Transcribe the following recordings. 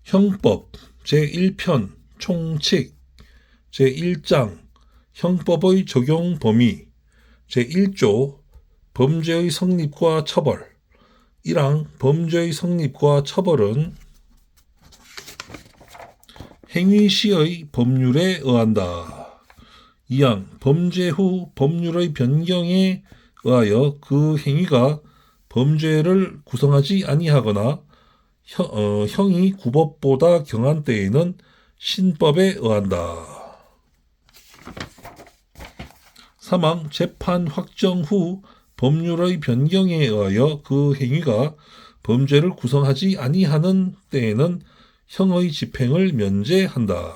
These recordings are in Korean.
형법 제1편 총칙 제1장 형법의 적용 범위 제1조 범죄의 성립과 처벌 1항 범죄의 성립과 처벌은 행위 시의 법률에 의한다. 2항 범죄 후 법률의 변경에 의하여 그 행위가 범죄를 구성하지 아니하거나 형이 구법보다 경한 때에는 신법에 의한다. 3항 재판 확정 후 법률의 변경에 의하여 그 행위가 범죄를 구성하지 아니하는 때에는 형의 집행을 면제한다.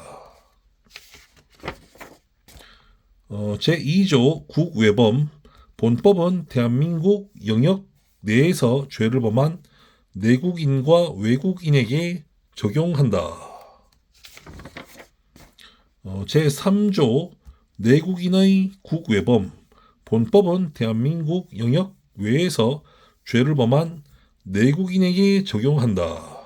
제2조 국외범 본법은 대한민국 영역 내에서 죄를 범한 내국인과 외국인에게 적용한다. 제3조 내국인의 국외범 본법은 대한민국 영역 외에서 죄를 범한 내국인에게 적용한다.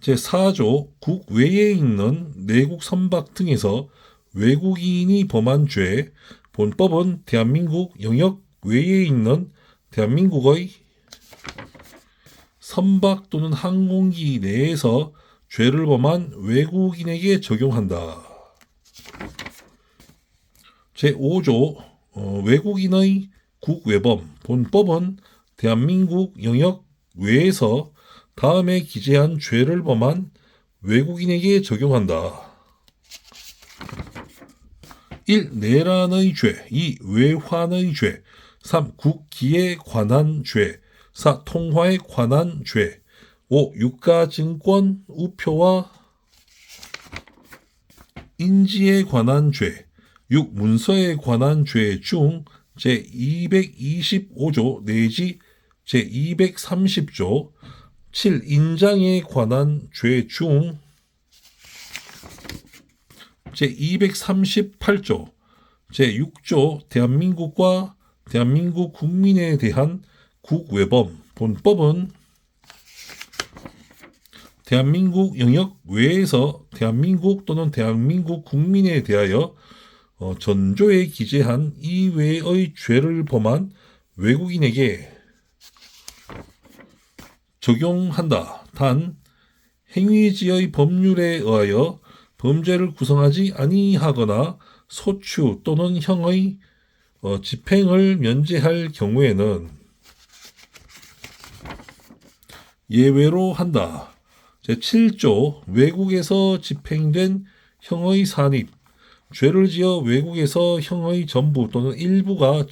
제4조 국외에 있는 내국 선박 등에서 외국인이 범한 죄 본법은 대한민국 영역 외에 있는 대한민국의 선박 또는 항공기 내에서 죄를 범한 외국인에게 적용한다. 제5조 외국인의 국외범 본법은 대한민국 영역 외에서 다음에 기재한 죄를 범한 외국인에게 적용한다. 1. 내란의 죄 2. 외환의 죄 3. 국기에 관한 죄 4. 통화에 관한 죄 5. 유가증권 우표와 인지에 관한 죄 6. 문서에 관한 죄 중 제225조 내지 제230조 7. 인장에 관한 죄 중 제238조 제6조 대한민국과 대한민국 국민에 대한 국외범 본법은 대한민국 영역 외에서 대한민국 또는 대한민국 국민에 대하여 전조에 기재한 이외의 죄를 범한 외국인에게 적용한다. 단 행위지의 법률에 의하여 범죄를 구성하지 아니하거나 소추 또는 형의 집행을 면제할 경우에는 예외로 한다. 제7조 외국에서 집행된 형의 산입 죄를 지어 외국에서 형의 전부 또는 일부가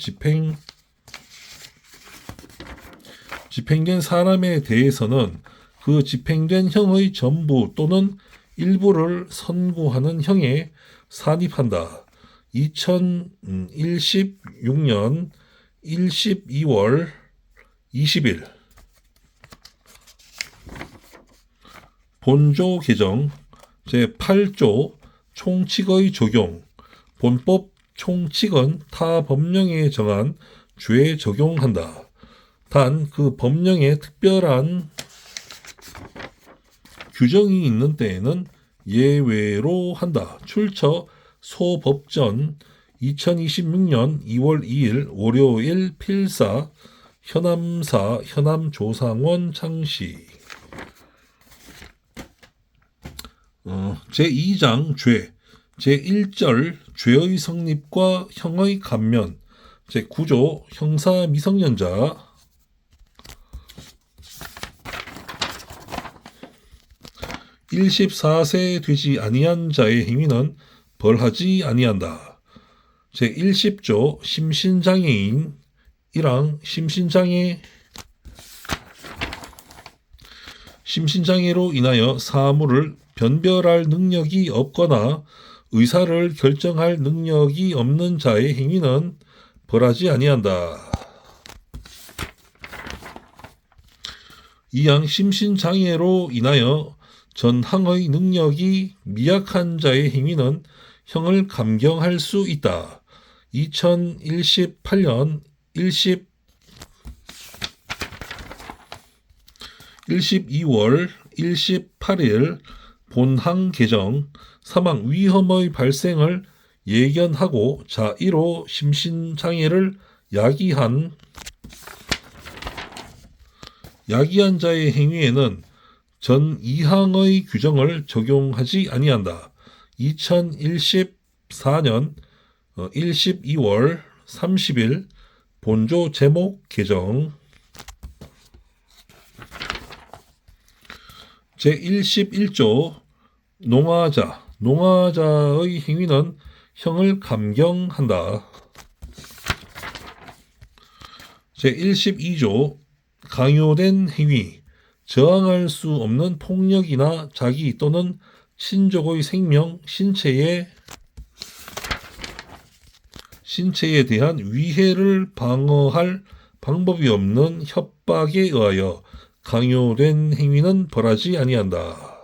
집행된 사람에 대해서는 그 집행된 형의 전부 또는 일부를 선고하는 형에 산입한다. 2016년 12월 20일 본조 개정 제8조 총칙의 적용 본법 총칙은 타 법령에 정한 죄에 적용한다. 단 그 법령에 특별한 규정이 있는 때에는 예외로 한다. 출처 소법전 2026년 2월 2일 월요일 필사 현암사 현암조상원 창시 제2장 죄 제1절 죄의 성립과 형의 감면 제9조 형사 미성년자 14세 되지 아니한 자의 행위는 벌하지 아니한다. 제110조 심신장애인 1항 심신장애로 인하여 사물을 변별할 능력이 없거나 의사를 결정할 능력이 없는 자의 행위는 벌하지 아니한다. 2항 심신장애로 인하여 전항의 능력이 미약한 자의 행위는 형을 감경할 수 있다. 2018년 12월 18일 본항 개정 사망 위험의 발생을 예견하고 자1호 심신장애를 야기한 자의 행위에는 전 2항의 규정을 적용하지 아니한다. 2014년 12월 30일 본조 제목 개정 제11조 농아자의 행위는 형을 감경한다. 제12조 강요된 행위 저항할 수 없는 폭력이나 자기 또는 친족의 생명, 신체에 대한 위해를 방어할 방법이 없는 협박에 의하여 강요된 행위는 벌하지 아니한다.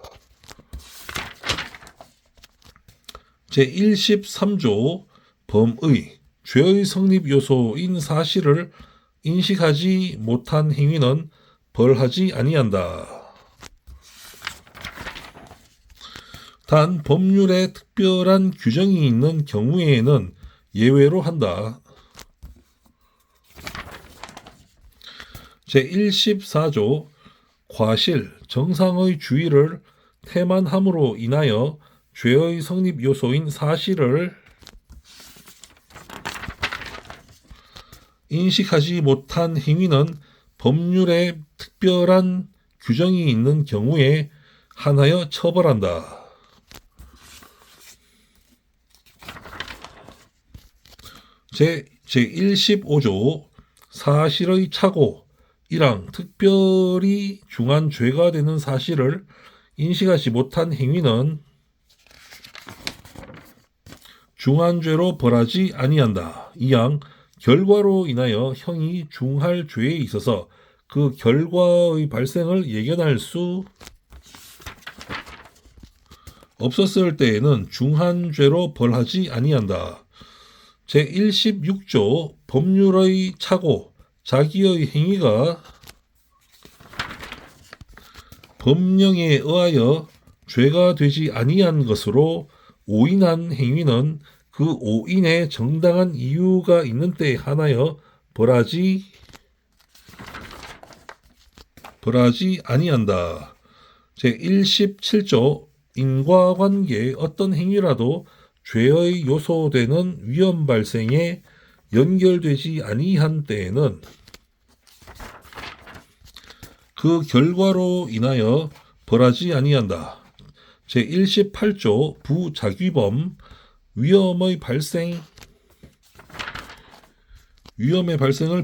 제13조 범의 죄의 성립 요소인 사실을 인식하지 못한 행위는 벌하지 아니한다. 단 법률에 특별한 규정이 있는 경우에는 예외로 한다. 제14조 과실, 정상의 주의를 태만함으로 인하여 죄의 성립 요소인 사실을 인식하지 못한 행위는 법률에 특별한 규정이 있는 경우에 한하여 처벌한다. 제15조 사실의 착오 1항 특별히 중한 죄가 되는 사실을 인식하지 못한 행위는 중한죄로 벌하지 아니한다. 2항 결과로 인하여 형이 중할 죄에 있어서 그 결과의 발생을 예견할 수 없었을 때에는 중한죄로 벌하지 아니한다. 제16조 법률의 착오 자기의 행위가 법령에 의하여 죄가 되지 아니한 것으로 오인한 행위는 그 오인에 정당한 이유가 있는 때에 한하여 벌하지 아니한다. 제17조 인과관계 어떤 행위라도 죄의 요소되는 위험 발생에 연결되지 아니한 때에는 그 결과로 인하여 벌하지 아니한다. 제18조 부작위범 위험의 발생을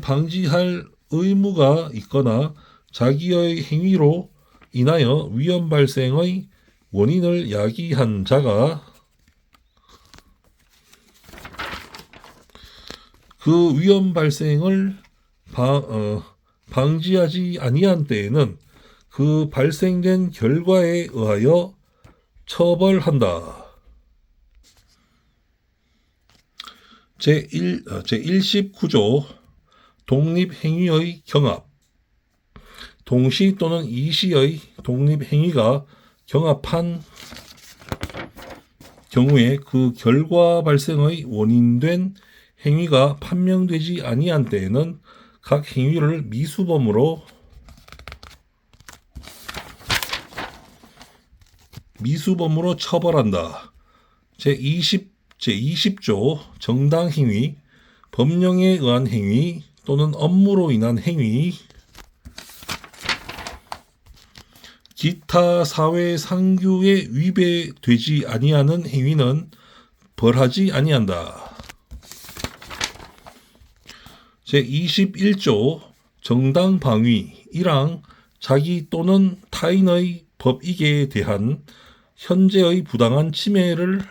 방지할 의무가 있거나 자기의 행위로 인하여 위험 발생의 원인을 야기한 자가 그 위험 발생을 방지하지 아니한 때에는 그 발생된 결과에 의하여 처벌한다. 제19조 독립행위의 경합 동시 또는 이시의 독립행위가 경합한 경우에 그 결과 발생의 원인된 행위가 판명되지 아니한 때에는 각 행위를 미수범으로 처벌한다. 제20조 정당행위 법령에 의한 행위 또는 업무로 인한 행위 기타 사회 상규에 위배되지 아니하는 행위는 벌하지 아니한다. 제21조 정당방위 1항 자기 또는 타인의 법익에 대한 현재의 부당한 침해를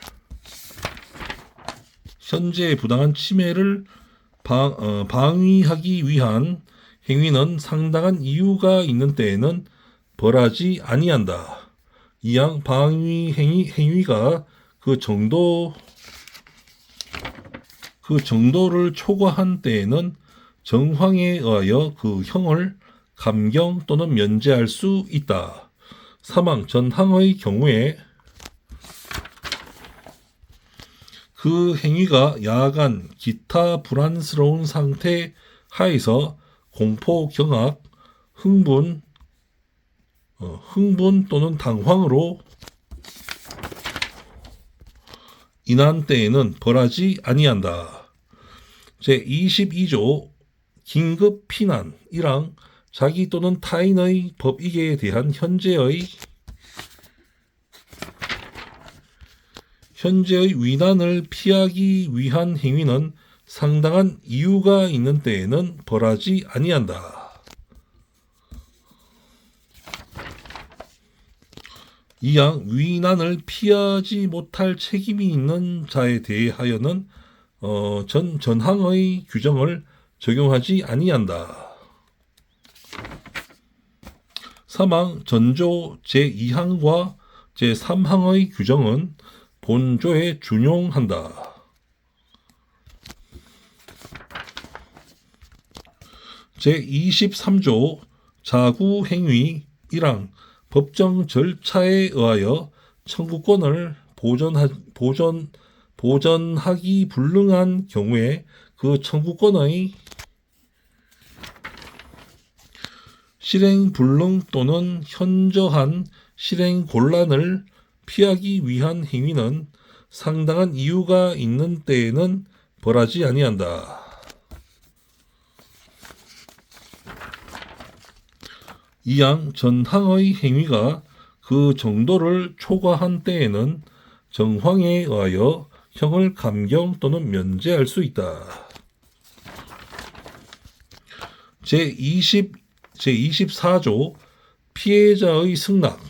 방위하기 위한 행위는 상당한 이유가 있는 때에는 벌하지 아니한다. 2항 방위 행위가 그 정도를 초과한 때에는 정황에 의하여 그 형을 감경 또는 면제할 수 있다. 사망 전항의 경우에 그 행위가 야간 기타 불안스러운 상태 하에서 공포, 경악, 흥분 또는 당황으로 인한 때에는 벌하지 아니한다. 제22조 긴급 피난 1항 자기 또는 타인의 법익에 대한 현재의 위난을 피하기 위한 행위는 상당한 이유가 있는 때에는 벌하지 아니한다. 2항 위난을 피하지 못할 책임이 있는 자에 대하여는 전항의 규정을 적용하지 아니한다. 3항 전조 제2항과 제3항의 규정은 본조에 준용한다. 제23조 자구행위 1항 법정 절차에 의하여 청구권을 보전하기 불능한 경우에 그 청구권의 실행 불능 또는 현저한 실행 곤란을 피하기 위한 행위는 상당한 이유가 있는 때에는 벌하지 아니한다. 2항 전항의 행위가 그 정도를 초과한 때에는 정황에 의하여 형을 감경 또는 면제할 수 있다. 제24조 피해자의 승낙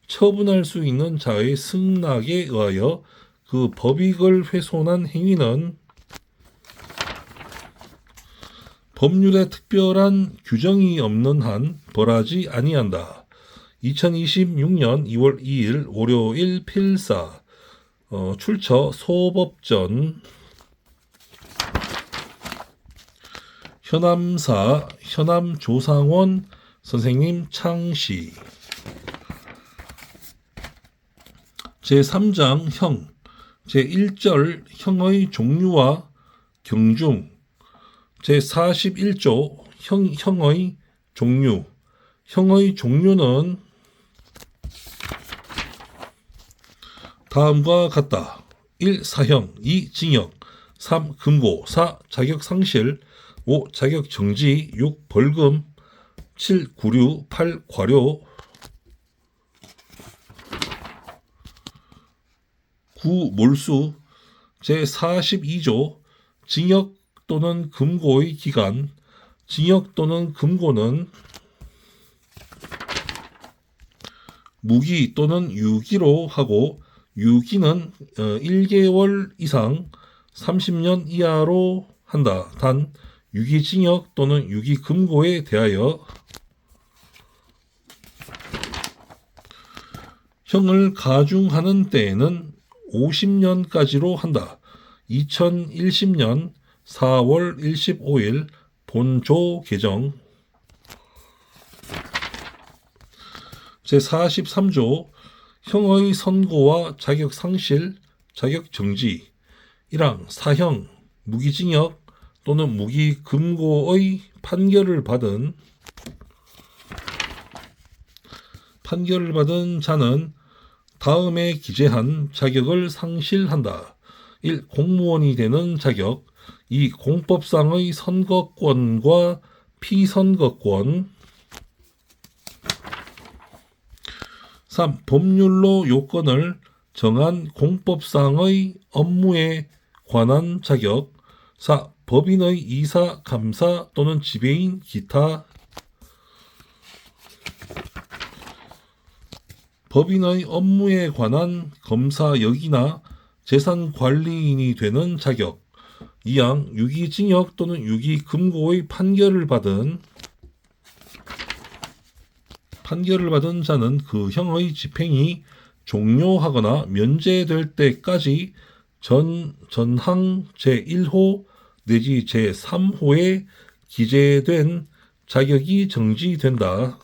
처분할 수 있는 자의 승낙에 의하여 그 법익을 훼손한 행위는 법률에 특별한 규정이 없는 한 벌하지 아니한다. 2026년 2월 2일 월요일 필사 출처 소법전 현암사 현암조상원 선생님 창시 제3장 형 제1절 형의 종류와 경중 제41조 형의 종류 형의 종류는 다음과 같다. 1. 사형 2. 징역 3. 금고 4. 자격 상실 5. 자격 정지 6. 벌금 7. 구류 8. 과료 9. 몰수 제42조 징역 또는 금고의 기간 징역 또는 금고는 무기 또는 유기로 하고 유기는 1개월 이상 30년 이하로 한다. 단 유기징역 또는 유기금고에 대하여 형을 가중하는 때에는 50년까지로 한다. 2010년 4월 15일 본조 개정 제43조 형의 선고와 자격 상실, 자격 정지 1항 사형, 무기징역 또는 무기금고의 판결을 받은 자는 다음에 기재한 자격을 상실한다. 1. 공무원이 되는 자격 2. 공법상의 선거권과 피선거권 3. 법률로 요건을 정한 공법상의 업무에 관한 자격 4. 법인의 이사, 감사 또는 지배인 기타 법인의 업무에 관한 검사 역이나 재산관리인이 되는 자격 2항 유기징역 또는 유기금고의 판결을 받은 자는 그 형의 집행이 종료하거나 면제될 때까지 전항 제1호 내지 제3호에 기재된 자격이 정지된다.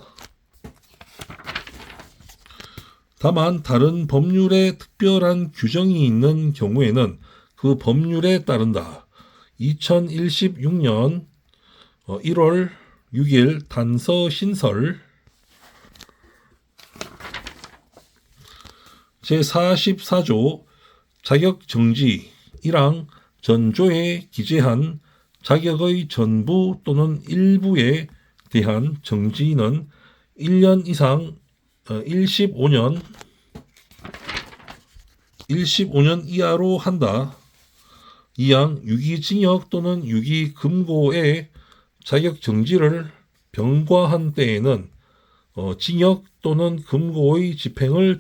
다만 다른 법률에 특별한 규정이 있는 경우에는 그 법률에 따른다. 2016년 1월 6일 단서 신설 제44조 자격정지 1항 전조에 기재한 자격의 전부 또는 일부에 대한 정지는 1년 이상 15년 이하로 한다. 2항 유기징역 또는 유기금고의 자격정지를 병과한 때에는 징역 또는 금고의 집행을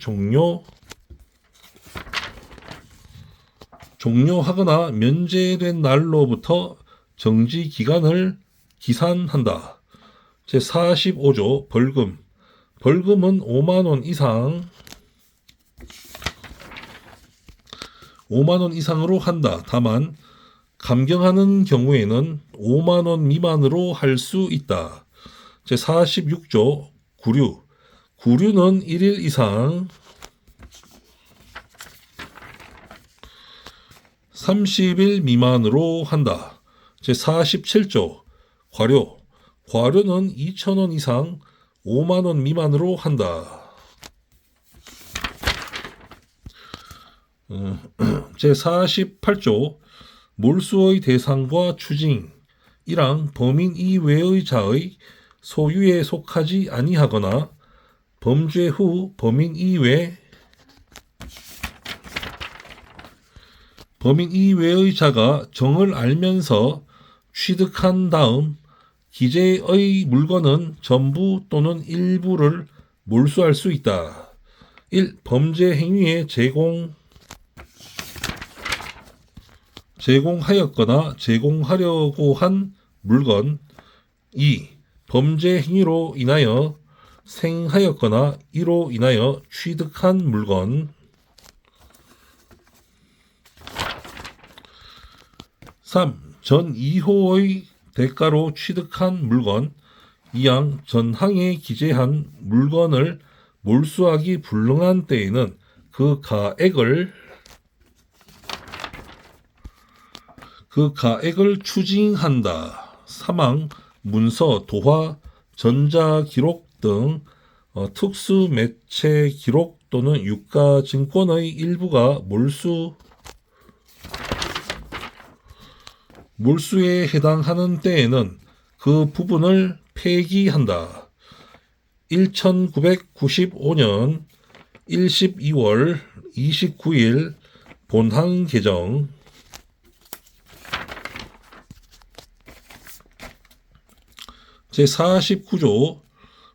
종료하거나 면제된 날로부터 정지 기간을 기산한다. 제45조 벌금. 벌금은 5만 원 이상으로 한다. 다만 감경하는 경우에는 5만 원 미만으로 할 수 있다. 제46조 구류. 구류는 1일 이상 30일 미만으로 한다. 제47조 과료. 과료는 2,000원 이상 5만 원 미만으로 한다. 제48조 몰수의 대상과 추징 1항 범인 이외의 자의 소유에 속하지 아니하거나 범죄 후 범인 이외의 자가 정을 알면서 취득한 다음 기재의 물건은 전부 또는 일부를 몰수할 수 있다. 1. 범죄 행위에 제공하였거나 제공하려고 한 물건. 2. 범죄 행위로 인하여 생하였거나 이로 인하여 취득한 물건. 3. 전 2호의 대가로 취득한 물건. 2항 전항에 기재한 물건을 몰수하기 불능한 때에는 그 가액을 추징한다. 3항 문서, 도화, 전자기록 등 특수 매체 기록 또는 유가증권의 일부가 몰수에 해당하는 때에는 그 부분을 폐기한다. 1995년 12월 29일 본항 개정. 제49조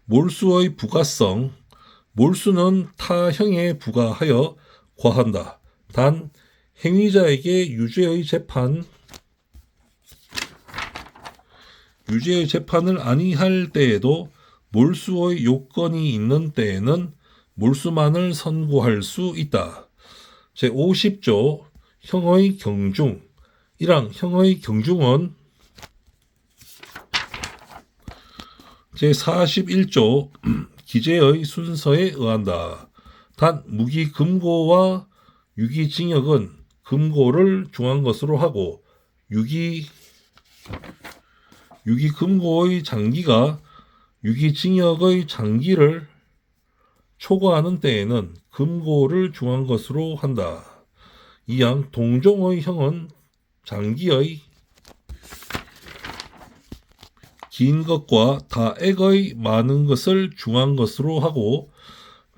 몰수의 부가성. 몰수는 타형에 부과하여 과한다. 단 행위자에게 유죄의 재판을 아니할 때에도 몰수의 요건이 있는 때에는 몰수만을 선고할 수 있다. 제50조 형의 경중. 1항 형의 경중은 제41조 기재의 순서에 의한다. 단 무기금고와 유기징역은 금고를 중한 것으로 하고 유기금고의 장기가 유기징역의 장기를 초과하는 때에는 금고를 중한 것으로 한다. 2항 동종의 형은 장기의 긴 것과 다액의 많은 것을 중한 것으로 하고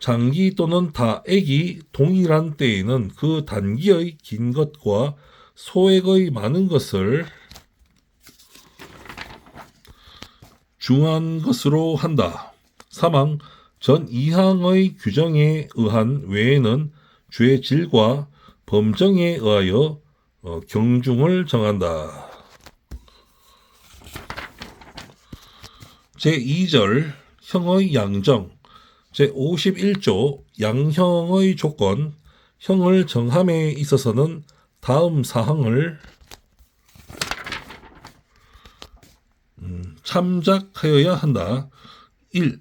장기 또는 다액이 동일한 때에는 그 단기의 긴 것과 소액의 많은 것을 중한 것으로 한다. 3항 전 2항의 규정에 의한 외에는 죄의 질과 범정에 의하여 경중을 정한다. 제2절 형의 양정. 제51조 양형의 조건. 형을 정함에 있어서는 다음 사항을 참작하여야 한다. 1.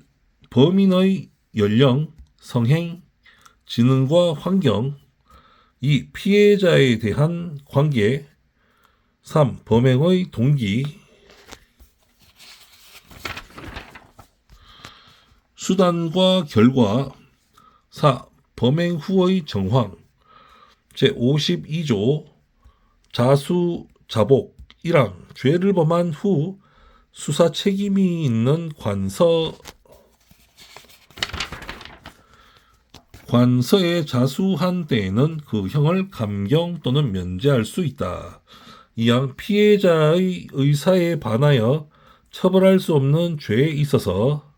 범인의 연령, 성행, 지능과 환경. 2. 피해자에 대한 관계. 3. 범행의 동기. 수단과 결과. 4. 범행 후의 정황. 제52조 자수자복 1항 죄를 범한 후 수사 책임이 있는 관서에 자수한 때에는 그 형을 감경 또는 면제할 수 있다. 2항 피해자의 의사에 반하여 처벌할 수 없는 죄에 있어서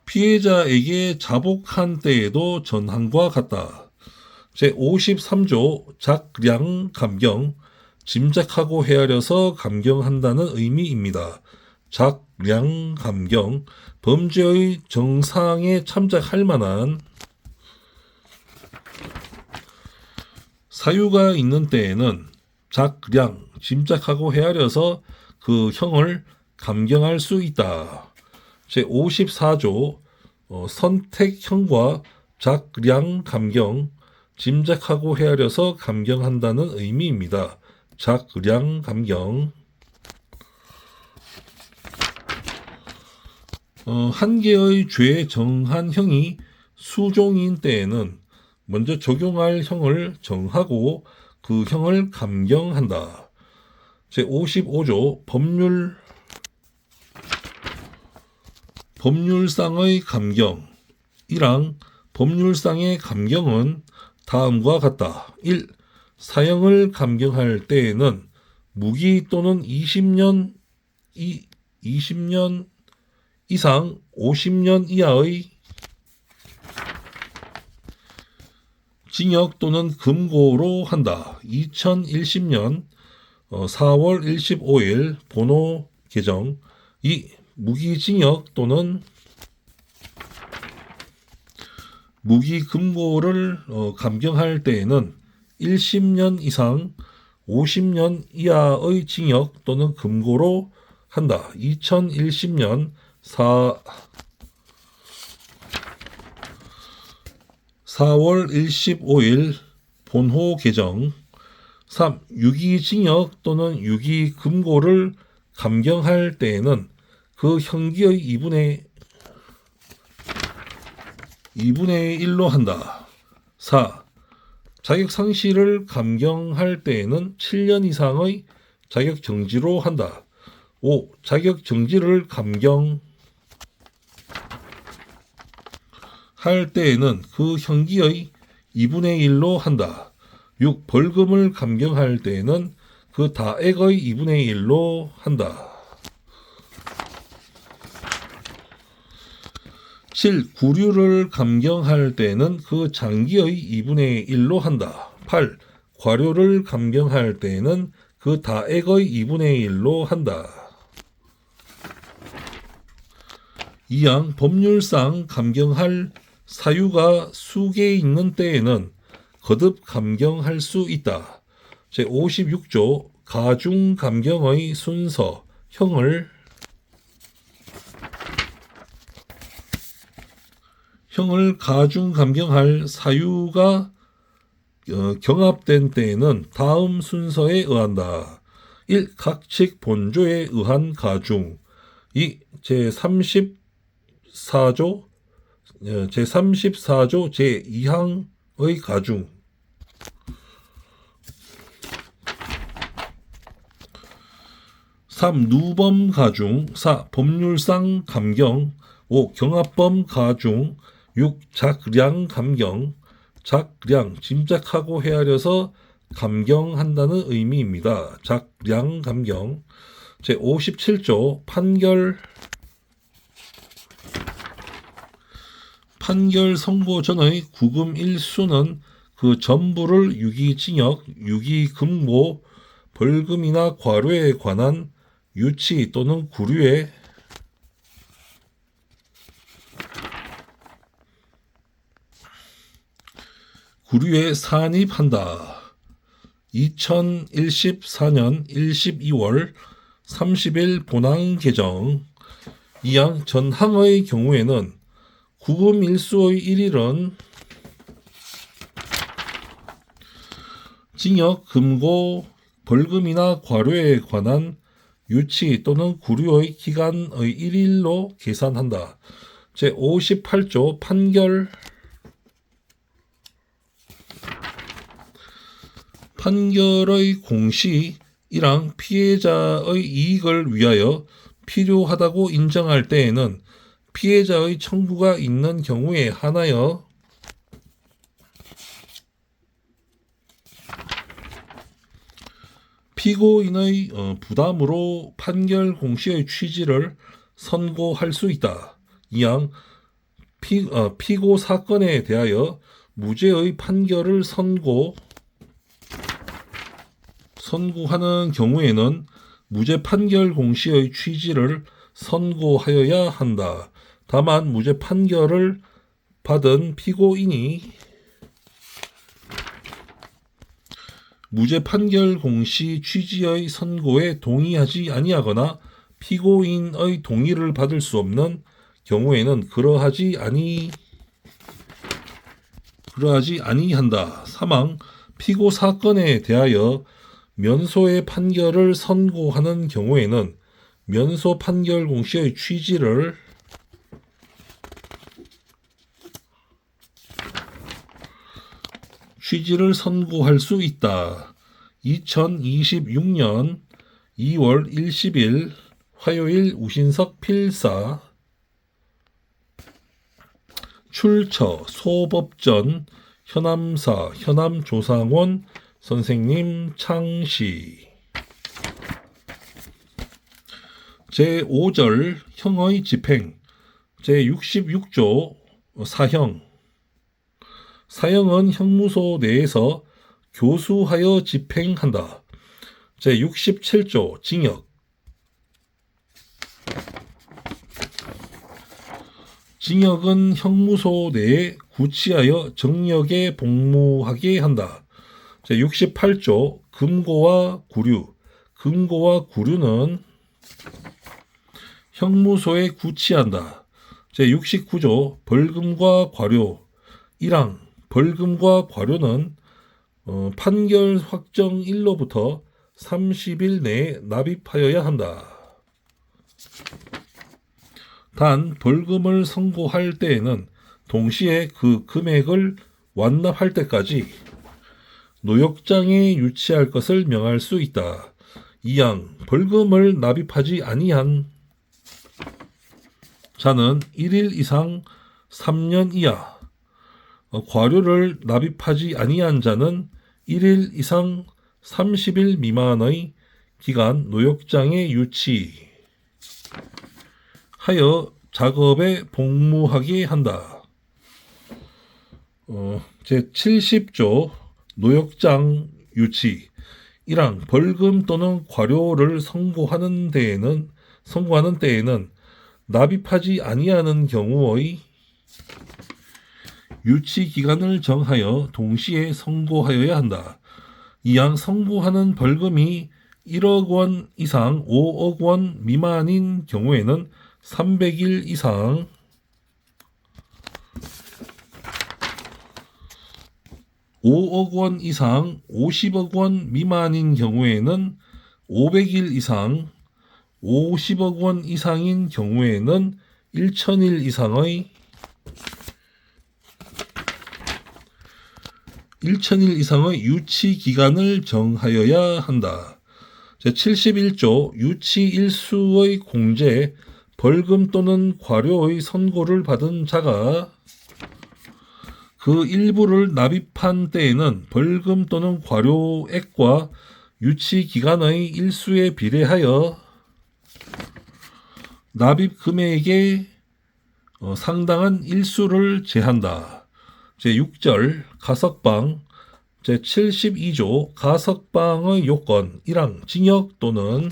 피해자에게 자복한 때에도 전항과 같다. 제53조 작량 감경 짐작하고 헤아려서 감경한다는 의미입니다. 작량 감경 범죄의 정상에 참작할 만한 사유가 있는 때에는 작량 짐작하고 헤아려서 그 형을 감경할 수 있다. 제54조 선택형과 작량 감경 짐작하고 헤아려서 감경한다는 의미입니다. 작량 감경. 한 개의 죄 정한 형이 수종인 때에는 먼저 적용할 형을 정하고 그 형을 감경한다. 제55조 법률상의 감경 1항 법률상의 감경은 다음과 같다. 1. 사형을 감경할 때에는 무기 또는 20년 이상 50년 이하의 징역 또는 금고로 한다. 2010년 4월 25일 번호 개정. 2. 무기징역 또는 무기금고를 감경할 때에는 10년 이상 50년 이하의 징역 또는 금고로 한다. 2010년 4월 25일 본호 개정. 3. 유기징역 또는 유기금고를 감경할 때에는 그 형기의 2분의 1로 한다. 4. 자격상실을 감경할 때에는 7년 이상의 자격정지로 한다. 5. 자격정지를 감경할 때에는 그 형기의 2분의 1로 한다. 6. 벌금을 감경할 때에는 그 다액의 2분의 1로 한다. 7. 구류를 감경할 때는 그 장기의 2분의 1로 한다. 8. 과료를 감경할 때는 그 다액의 2분의 1로 한다. 2항 법률상 감경할 사유가 수개 있는 때에는 거듭 감경할 수 있다. 제56조 가중 감경의 순서, 형을 가중 감경할 사유가 경합된 때에는 다음 순서에 의한다. 1. 각칙 본조에 의한 가중. 2. 제34조 제2항의 가중. 3. 누범 가중. 4. 법률상 감경. 5. 경합범 가중. 6. 작량 감경. 작량 짐작하고 헤아려서 감경한다는 의미입니다. 작량 감경. 제57조 판결 선고 전의 구금 일수는 그 전부를 유기징역, 유기금고, 벌금이나 과료에 관한 유치 또는 구류에 산입한다. 2014년 12월 30일 본항 개정. 이양 전항의 경우에는 구금 일수의 1일은 징역, 금고, 벌금이나 과료에 관한 유치 또는 구류의 기간의 1일로 계산한다. 제58조 판결의 공시 1항 피해자의 이익을 위하여 필요하다고 인정할 때에는 피해자의 청구가 있는 경우에 한하여 피고인의 부담으로 판결 공시의 취지를 선고할 수 있다. 이항 피고 사건에 대하여 무죄의 판결을 선고하는 경우에는 무죄 판결 공시의 취지를 선고하여야 한다. 다만 무죄 판결을 받은 피고인이 무죄 판결 공시 취지의 선고에 동의하지 아니하거나 피고인의 동의를 받을 수 없는 경우에는 그러하지 아니한다. 사망 피고 사건에 대하여 면소의 판결을 선고하는 경우에는 면소 판결 공시의 취지를 선고할 수 있다. 2026년 2월 10일 화요일 우신석 필사 출처 소법전 현암사 현암조상원 선생님 창시 제5절 형의 집행 제66조 사형은 형무소 내에서 교수하여 집행한다. 제67조 징역은 형무소 내에 구치하여 정력에 복무하게 한다. 제68조 금고와 구류는 형무소에 구치한다. 제69조 벌금과 과료 1항 벌금과 과료는 판결 확정일로부터 30일 내에 납입하여야 한다. 단 벌금을 선고할 때에는 동시에 그 금액을 완납할 때까지 노역장에 유치할 것을 명할 수 있다. 2항 벌금을 납입하지 아니한 자는 1일 이상 3년 이하, 과료를 납입하지 아니한 자는 1일 이상 30일 미만의 기간 노역장에 유치하여 작업에 복무하게 한다. 제70조 노역장 유치 1항 벌금 또는 과료를 선고하는 때에는 납입하지 아니하는 경우의 유치 기간을 정하여 동시에 선고하여야 한다. 2항 선고하는 벌금이 1억 원 이상 5억 원 미만인 경우에는 300일 이상 5억 원 이상 50억 원 미만인 경우에는 500일 이상 50억 원 이상인 경우에는 1,000일 이상의 유치 기간을 정하여야 한다. 제71조 유치 일수의 공제, 벌금 또는 과료의 선고를 받은 자가 그 일부를 납입한 때에는 벌금 또는 과료액과 유치 기간의 일수에 비례하여 납입 금액에 상당한 일수를 제한다. 제6절 가석방 제72조 가석방의 요건 1항 징역 또는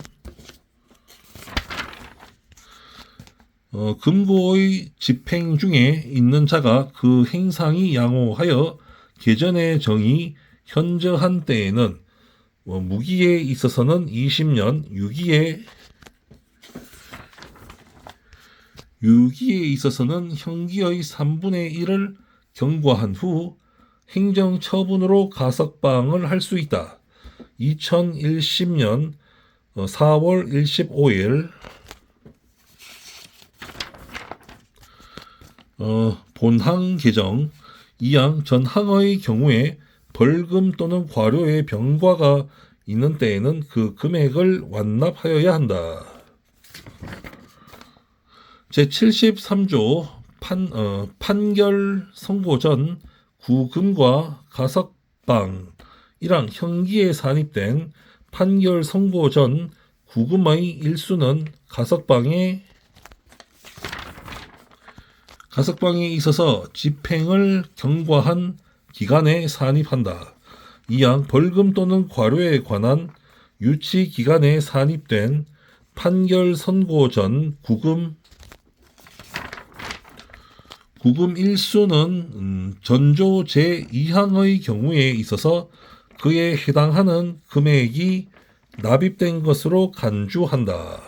금고의 집행 중에 있는 자가 그 행상이 양호하여 개전의 정이 현저한 때에는 무기에 있어서는 20년, 유기에 유기에 있어서는 형기의 3분의 1을 경과한 후 행정처분으로 가석방을 할 수 있다. 2010년 4월 15일 본항 개정 2항 전항의 경우에 벌금 또는 과료의 병과가 있는 때에는 그 금액을 완납하여야 한다. 제73조 판결 선고 전 구금과 가석방 1항 형기에 산입된 판결 선고 전 구금의 일수는 가석방에 있어서 집행을 경과한 기간에 산입한다. 2항 벌금 또는 과료에 관한 유치 기간에 산입된 판결 선고 전 구금 일수는 전조 제2항의 경우에 있어서 그에 해당하는 금액이 납입된 것으로 간주한다.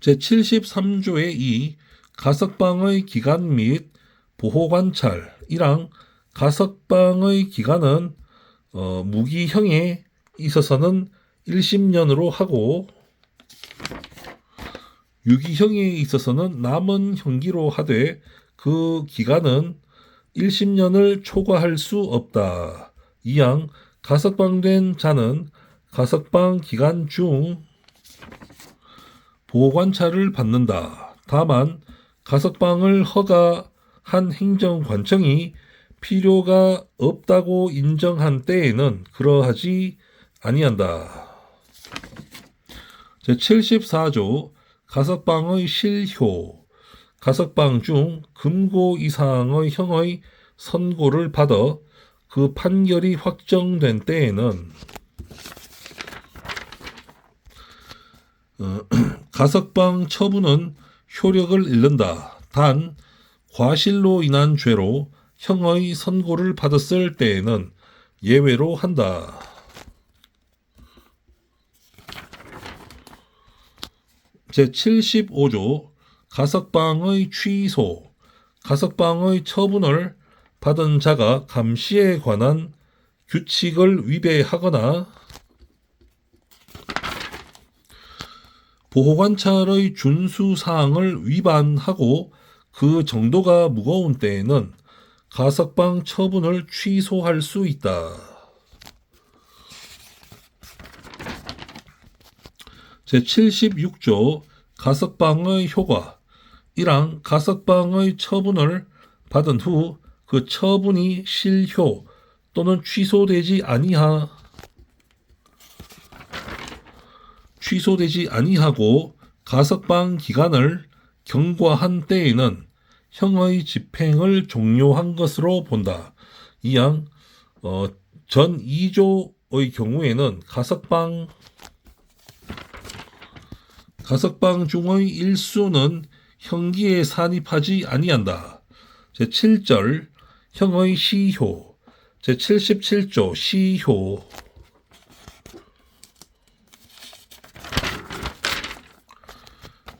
제73조의 2 가석방의 기간 및 보호관찰 1항 가석방의 기간은 무기형에 있어서는 1심년으로 하고 유기형에 있어서는 남은 형기로 하되 그 기간은 1심년을 초과할 수 없다. 2항 가석방된 자는 가석방 기간 중 보호관찰을 받는다. 다만 가석방을 허가한 행정관청이 필요가 없다고 인정한 때에는 그러하지 아니한다. 제74조 가석방의 실효 가석방 중 금고 이상의 형의 선고를 받아 그 판결이 확정된 때에는 가석방 처분은 효력을 잃는다. 단 과실로 인한 죄로 형의 선고를 받았을 때에는 예외로 한다. 제75조 가석방의 취소 가석방의 처분을 받은 자가 감시에 관한 규칙을 위배하거나 보호관찰의 준수사항을 위반하고 그 정도가 무거운 때에는 가석방 처분을 취소할 수 있다. 제76조 가석방의 효과 1항 가석방의 처분을 받은 후 그 처분이 실효 또는 취소되지 아니하고 가석방 기간을 경과한 때에는 형의 집행을 종료한 것으로 본다. 2항 전 2조의 경우에는 가석방 중의 일수는 형기에 산입하지 아니한다. 제7절 형의 시효 제77조 시효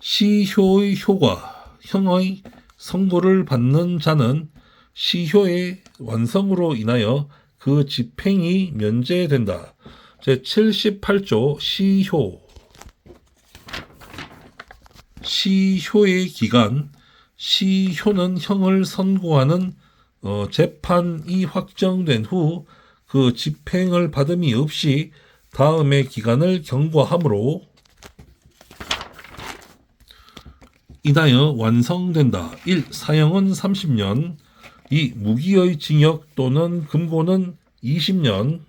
시효의 효과 형의 선고를 받는 자는 시효의 완성으로 인하여 그 집행이 면제된다. 제78조 시효의 기간 시효는 형을 선고하는 재판이 확정된 후 그 집행을 받음이 없이 다음의 기간을 경과하므로 인하여 완성된다. 1. 사형은 30년 2. 무기의 징역 또는 금고는 20년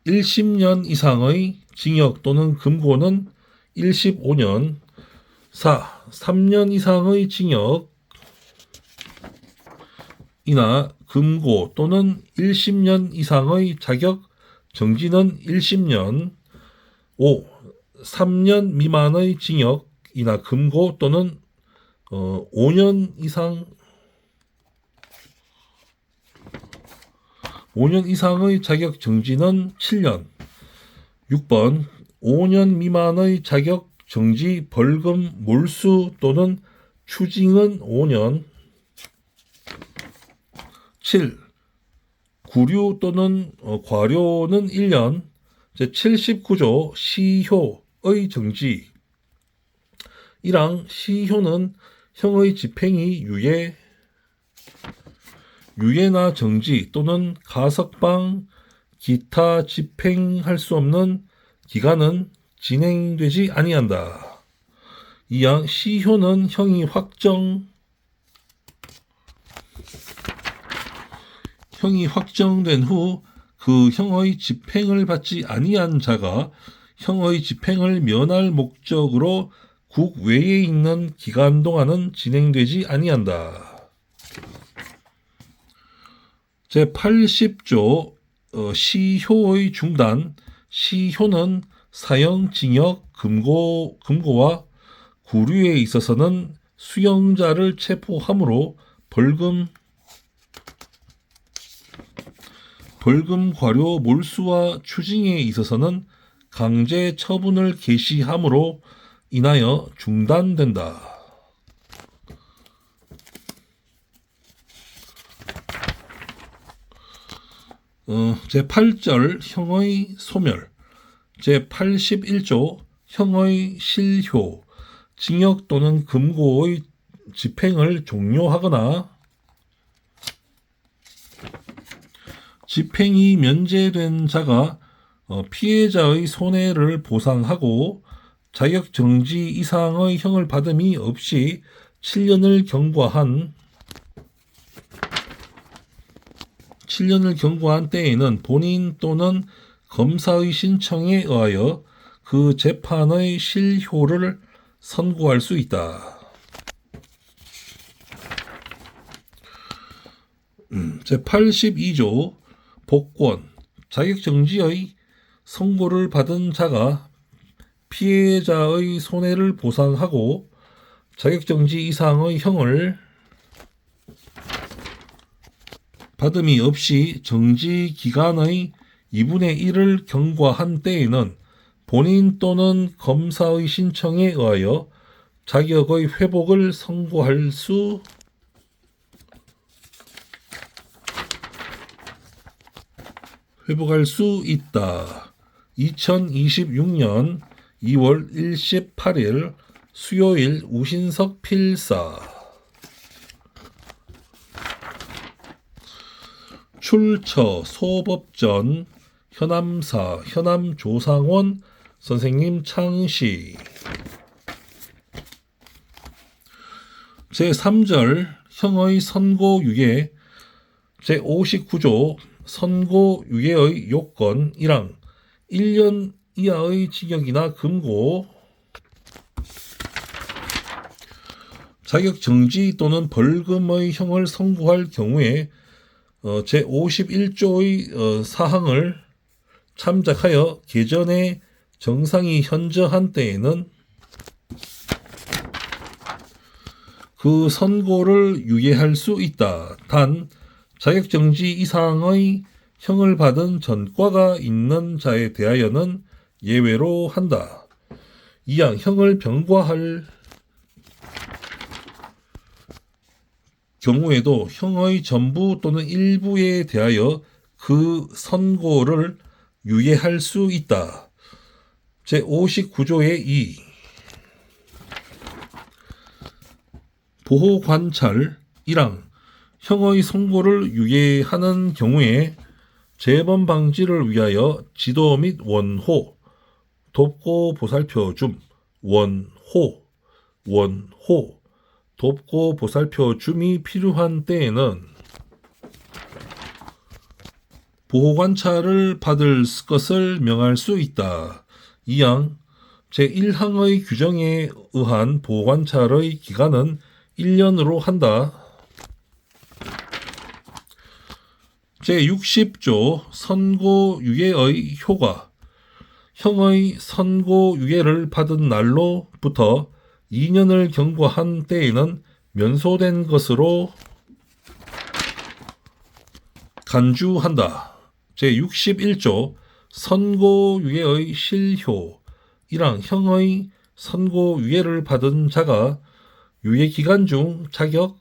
1심년 이상의 징역 또는 금고는 15년 4. 3년 이상의 징역이나 금고 또는 1심년 이상의 자격 정지는 1심년 5. 3년 미만의 징역이나 금고 또는 5년 이상 5년 이상의 자격 정지는 7년. 6번 5년 미만의 자격 정지 벌금 몰수 또는 추징은 5년. 7. 구류 또는 과료는 1년. 제79조 시효의 정지. 1항 시효는 형의 집행이 유예나 정지 또는 가석방 기타 집행할 수 없는 기간은 진행되지 아니한다. 2항 시효는 형이 확정된 후 그 형의 집행을 받지 아니한 자가 형의 집행을 면할 목적으로 국외에 있는 기간 동안은 진행되지 아니한다. 제80조 시효의 중단. 시효는 사형, 징역, 금고와 구류에 있어서는 수용자를 체포함으로 벌금, 과료, 몰수와 추징에 있어서는 강제 처분을 개시함으로 인하여 중단된다. 제8절 형의 소멸. 제81조 형의 실효. 징역 또는 금고의 집행을 종료하거나 집행이 면제된 자가 피해자의 손해를 보상하고 자격정지 이상의 형을 받음이 없이 7년을 경과한 때에는 본인 또는 검사의 신청에 의하여 그 재판의 실효를 선고할 수 있다. 제82조 복권. 자격정지의 선고를 받은 자가 피해자의 손해를 보상하고 자격정지 이상의 형을 받음이 없이 정지 기간의 2분의 1을 경과한 때에는 본인 또는 검사의 신청에 의하여 자격의 회복을 선고할 수 있다. 2026년 2월 28일 수요일 우신석 필사. 출처 소법전 현암사 현암조상원 선생님 창시. 제3절 형의 선고유예. 제59조 선고유예의 요건. 1항 1년 이하의 징역이나 금고, 자격정지 또는 벌금의 형을 선고할 경우에 제51조의 사항을 참작하여 개전의 정상이 현저한 때에는 그 선고를 유예할 수 있다. 단 자격정지 이상의 형을 받은 전과가 있는 자에 대하여는 예외로 한다. 2항 형을 병과할 경우에도 형의 전부 또는 일부에 대하여 그 선고를 유예할 수 있다. 제59조의 2. 보호관찰. 1항 형의 선고를 유예하는 경우에 재범 방지를 위하여 지도 및 원호, 돕고 보살펴 줌, 원호, 돕고 보살펴 줌이 필요한 때에는 보호관찰을 받을 것을 명할 수 있다. 2항 제1항의 규정에 의한 보호관찰의 기간은 1년으로 한다. 제60조 선고유예의 효과. 형의 선고유예를 받은 날로부터 2년을 경과한 때에는 면소된 것으로 간주한다. 제61조 선고유예의 실효 1항 형의 선고유예를 받은 자가 유예기간 중 자격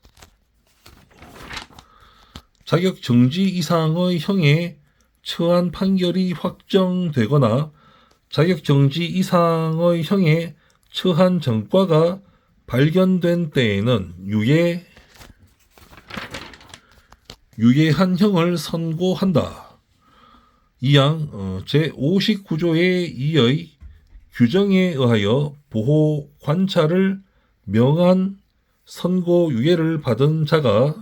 정지 이상의 형에 처한 판결이 확정되거나 자격 정지 이상의 형에 처한 전과가 발견된 때에는 유예한 형을 선고한다. 이항 제59조의 2의 규정에 의하여 보호 관찰을 명한 선고유예를 받은 자가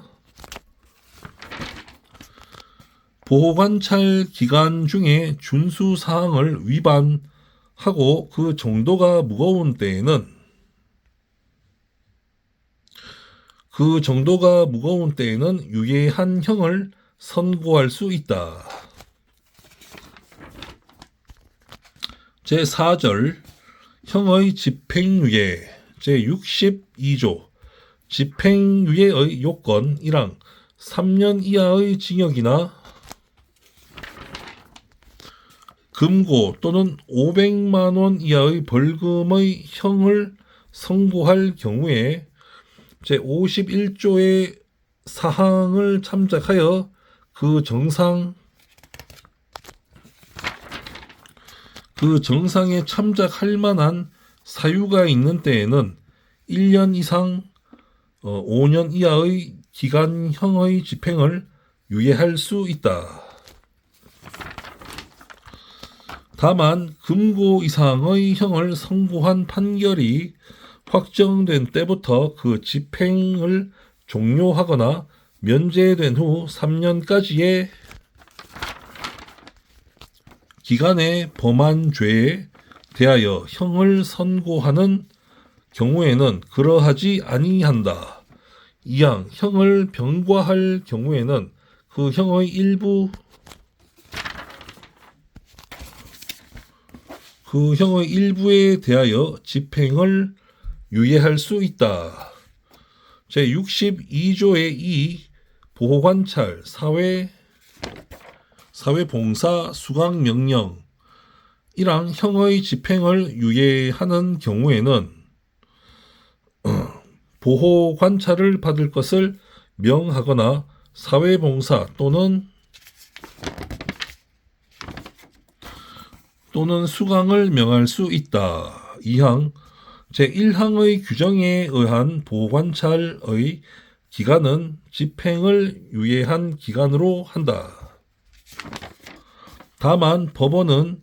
보호관찰 기간 중에 준수사항을 위반하고 그 정도가 무거운 때에는 유예한 형을 선고할 수 있다. 제4절 형의 집행유예 제62조 집행유예의 요건 1항 3년 이하의 징역이나 금고 또는 500만 원 이하의 벌금의 형을 선고할 경우에 제51조의 사항을 참작하여 그 정상에 참작할 만한 사유가 있는 때에는 1년 이상 5년 이하의 기간형의 집행을 유예할 수 있다. 다만 금고 이상의 형을 선고한 판결이 확정된 때부터 그 집행을 종료하거나 면제된 후 3년까지의 기간에 범한 죄에 대하여 형을 선고하는 경우에는 그러하지 아니한다. 이항 형을 병과할 경우에는 그 형의 일부에 대하여 집행을 유예할 수 있다. 제62조의 2 보호관찰 사회봉사 수강명령 1항 형의 집행을 유예하는 경우에는 보호관찰을 받을 것을 명하거나 사회봉사 또는 수강을 명할 수 있다. 2항 제1항의 규정에 의한 보호관찰의 기간은 집행을 유예한 기간으로 한다. 다만 법원은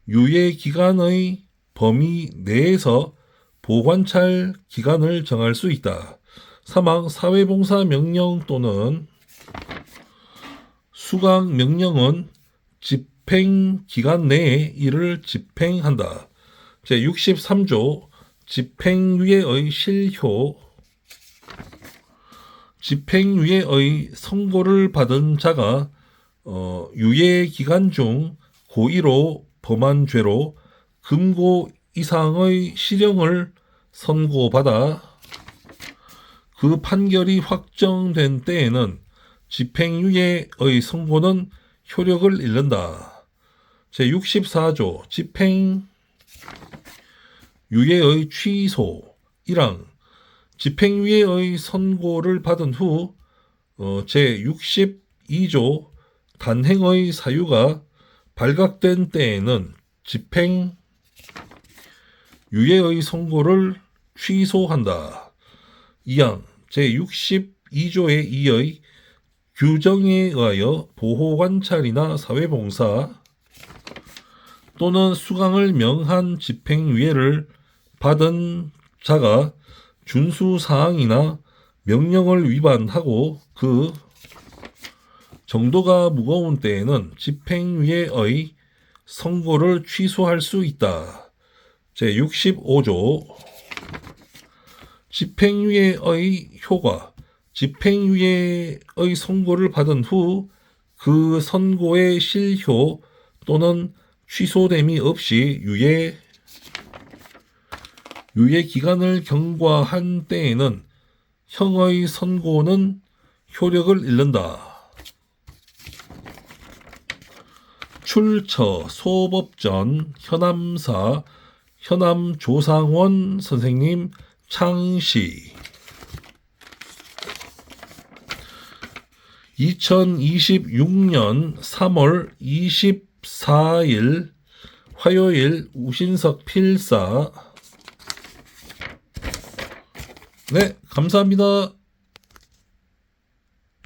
유예 기간의 범위 내에서 보호관찰 기간을 정할 수 있다. 3항 사회봉사 명령 또는 수강 명령은 집행 기간 내에 이를 집행한다. 제63조 집행유예의 실효 집행유예의 선고를 받은 자가 유예 기간 중 고의로 범한 죄로 금고 이상의 실형을 선고받아 그 판결이 확정된 때에는 집행유예의 선고는 효력을 잃는다. 제64조 집행유예의 취소 1항 집행유예의 선고를 받은 후 제62조 단행의 사유가 발각된 때에는 집행유예의 선고를 취소한다. 2항 제62조의 2의 규정에 의하여 보호관찰이나 사회봉사 또는 수강을 명한 집행유예를 받은 자가 준수사항이나 명령을 위반하고 그 정도가 무거운 때에는 집행유예의 선고를 취소할 수 있다. 제65조 집행유예의 효과 집행유예의 선고를 받은 후 그 선고의 실효 또는 취소됨이 없이 유예 기간을 경과한 때에는 형의 선고는 효력을 잃는다. 출처 소법전 현암사 현암조상원 선생님 창시 2026년 3월 24일 화요일 우신석 필사. 네, 감사합니다.